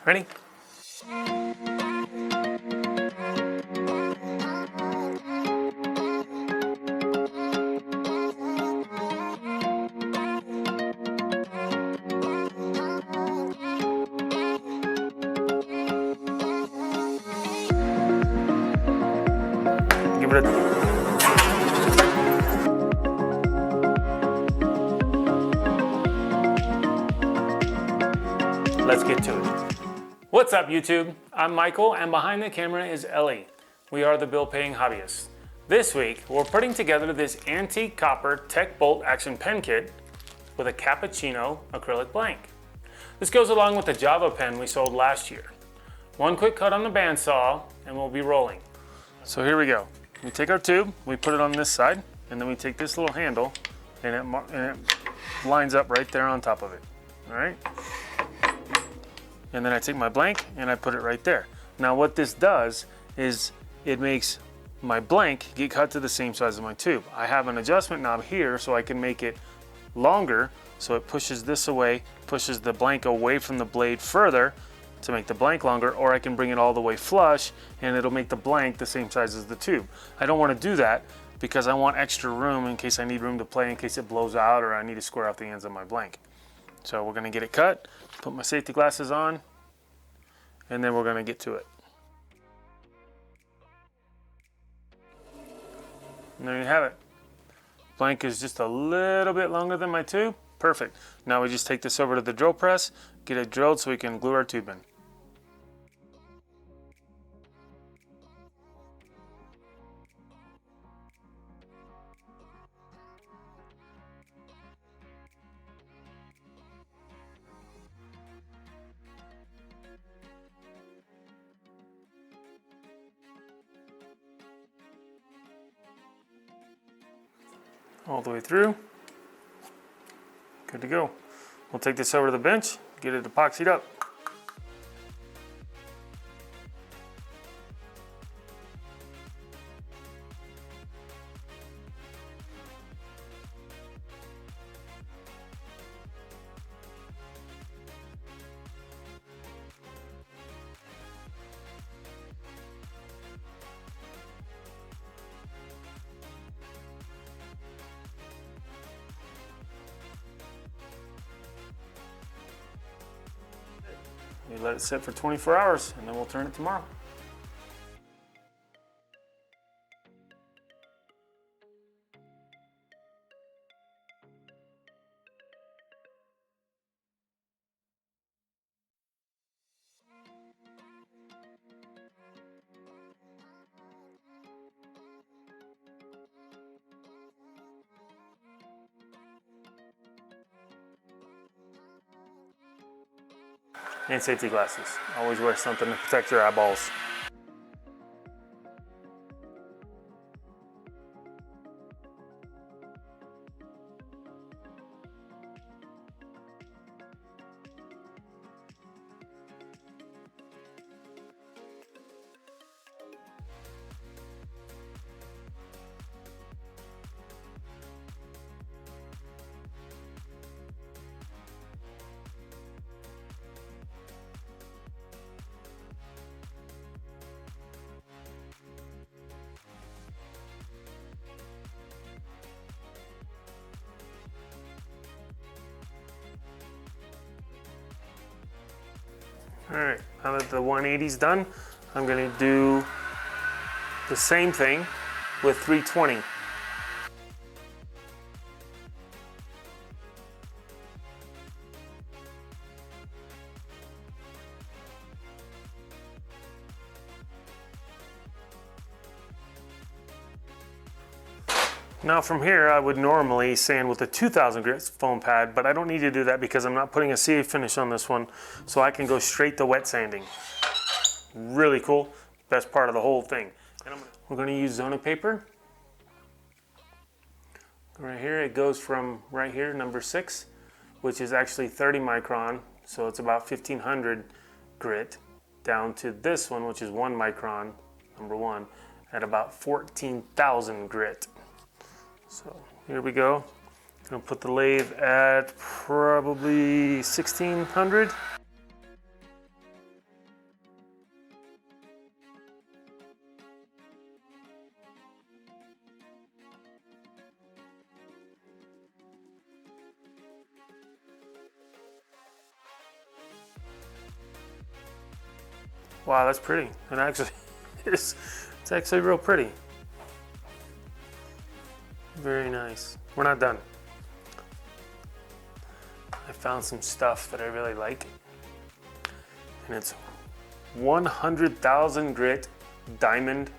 Ready? Give it a... Let's get to it. What's up, YouTube? I'm Michael, and behind the camera is Ellie. We are the Bill Paying Hobbyists. This week, we're putting together this antique copper tech bolt action pen kit with a Cappuccino acrylic blank. This goes along with the Java pen we sold last year. One quick cut on the bandsaw, and we'll be rolling. So here we go. We take our tube, we put it on this side, and then we take this little handle, and it lines up right there on top of it. All right? And then I take my blank and I put it right there. Now what this does is it makes my blank get cut to the same size as my tube. I have an adjustment knob here so I can make it longer, so it pushes this away, pushes the blank away from the blade further to make the blank longer, or I can bring it all the way flush and it'll make the blank the same size as the tube. I don't want to do that because I want extra room in case I need room to play, in case it blows out or I need to square off the ends of my blank. So we're going to get it cut, put my safety glasses on, and then we're going to get to it. And there you have it. Blank is just a little bit longer than my tube. Perfect. Now we just take this over to the drill press, get it drilled so we can glue our tube in. All the way through. Good to go. We'll take this over to the bench, get it epoxied up. We let it sit for 24 hours and then we'll turn it tomorrow. And safety glasses. Always wear something to protect your eyeballs. All right, now that the 180's done, I'm gonna do the same thing with 320. Now from here, I would normally sand with a 2000 grit foam pad, but I don't need to do that because I'm not putting a CA finish on this one, so I can go straight to wet sanding. Really cool, best part of the whole thing. We're gonna use Zona paper. Right here, it goes from right here, number 6, which is actually 30 micron, so it's about 1500 grit, down to this one, which is 1 micron, number 1, at about 14,000 grit. So here we go. I'm gonna put the lathe at probably 1600. Wow, that's pretty. And actually, it's actually real pretty. Very nice. We're not done. I found some stuff that I really like. And it's 100,000 grit diamond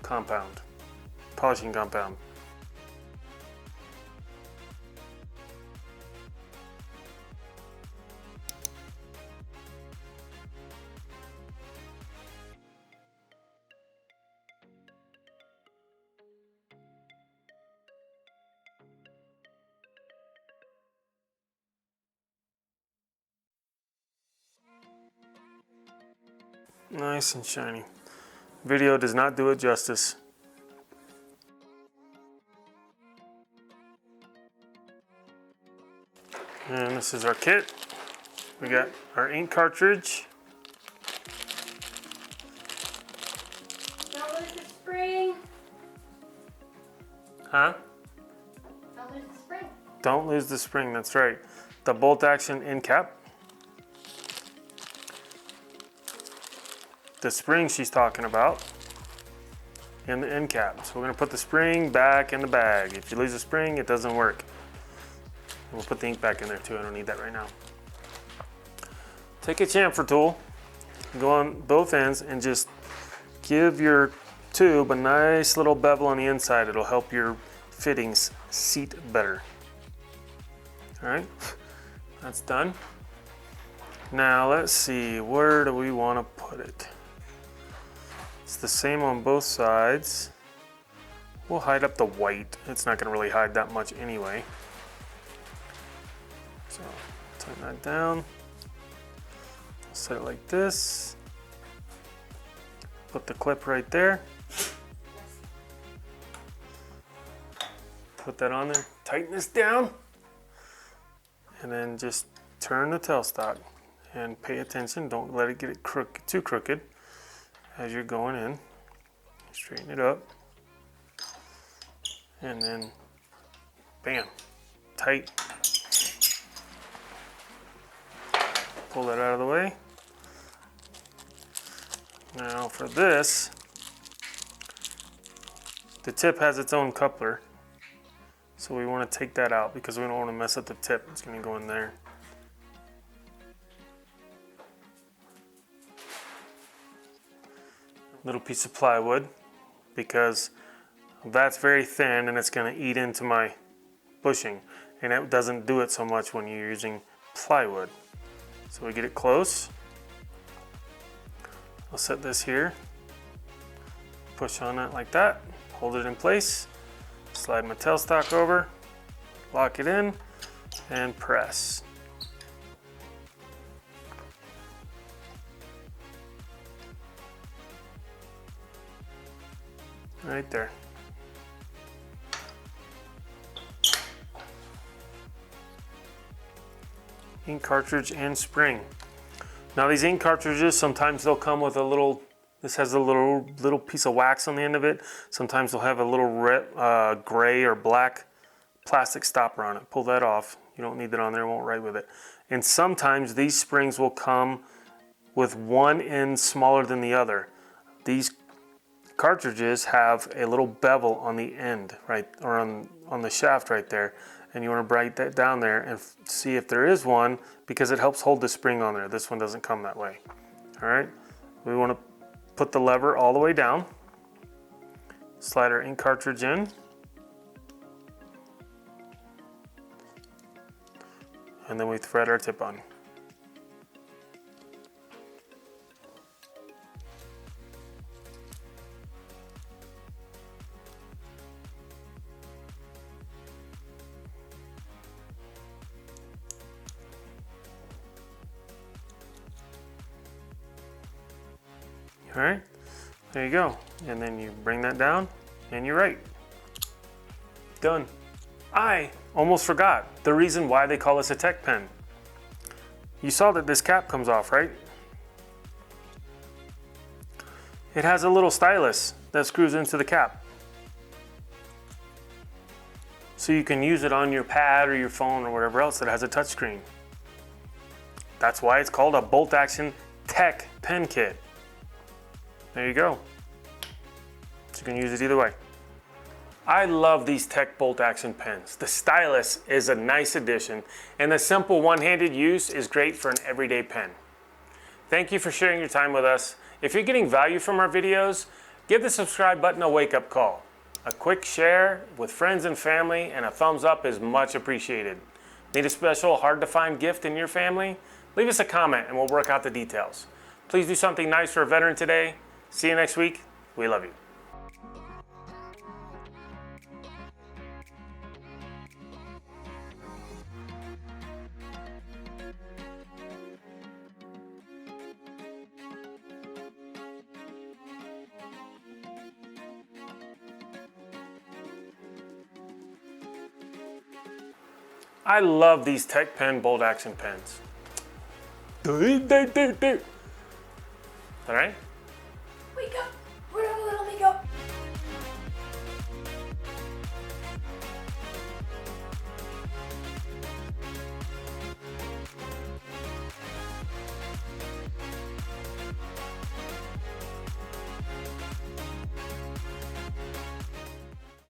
compound, polishing compound. Nice and shiny. Video does not do it justice. And this is our kit. We got our ink cartridge. Don't lose the spring. Huh? Don't lose the spring. Don't lose the spring, that's right. The bolt action end cap. The spring she's talking about. And the end cap. So we're gonna put the spring back in the bag. If you lose the spring, it doesn't work. And we'll put the ink back in there too. I don't need that right now. Take a chamfer tool, go on both ends and just give your tube a nice little bevel on the inside. It'll help your fittings seat better. All right, that's done. Now let's see, where do we want to put it? It's the same on both sides. We'll hide up the white. It's not gonna really hide that much anyway. So tighten that down. Set it like this. Put the clip right there. Put that on there. Tighten this down. And then just turn the tailstock and pay attention. Don't let it get too crooked as you're going in. Straighten it up. And then bam, tight. Pull that out of the way. Now for this, the tip has its own coupler. So we want to take that out because we don't want to mess up the tip. It's going to go in there. Little piece of plywood because that's very thin and it's going to eat into my bushing. And it doesn't do it so much when you're using plywood. So we get it close. I'll set this here. Push on it like that. Hold it in place. Slide my tailstock over. Lock it in and press. Right there. Ink cartridge and spring. Now these ink cartridges, sometimes they'll come with a little, this has a little piece of wax on the end of it. Sometimes they'll have a little red, gray or black plastic stopper on it. Pull that off. You don't need that on there, it won't write with it. And sometimes these springs will come with one end smaller than the other. These cartridges have a little bevel on the end, right, or on the shaft right there. And you want to write that down there and see if there is one because it helps hold the spring on there. This one doesn't come that way. All right, we want to put the lever all the way down, slide our ink cartridge in, and then we thread our tip on. All right, there you go. And then you bring that down and you write. Done. I almost forgot the reason why they call this a tech pen. You saw that this cap comes off, right? It has a little stylus that screws into the cap. So you can use it on your pad or your phone or whatever else that has a touchscreen. That's why it's called a bolt action tech pen kit. There you go. So you can use it either way. I love these Tech bolt action pens. The stylus is a nice addition, and the simple one-handed use is great for an everyday pen. Thank you for sharing your time with us. If you're getting value from our videos, give the subscribe button a wake-up call. A quick share with friends and family and a thumbs up is much appreciated. Need a special hard-to-find gift in your family? Leave us a comment and we'll work out the details. Please do something nice for a veteran today. See you next week. We love you. I love these Tech pen bolt action pens. All right?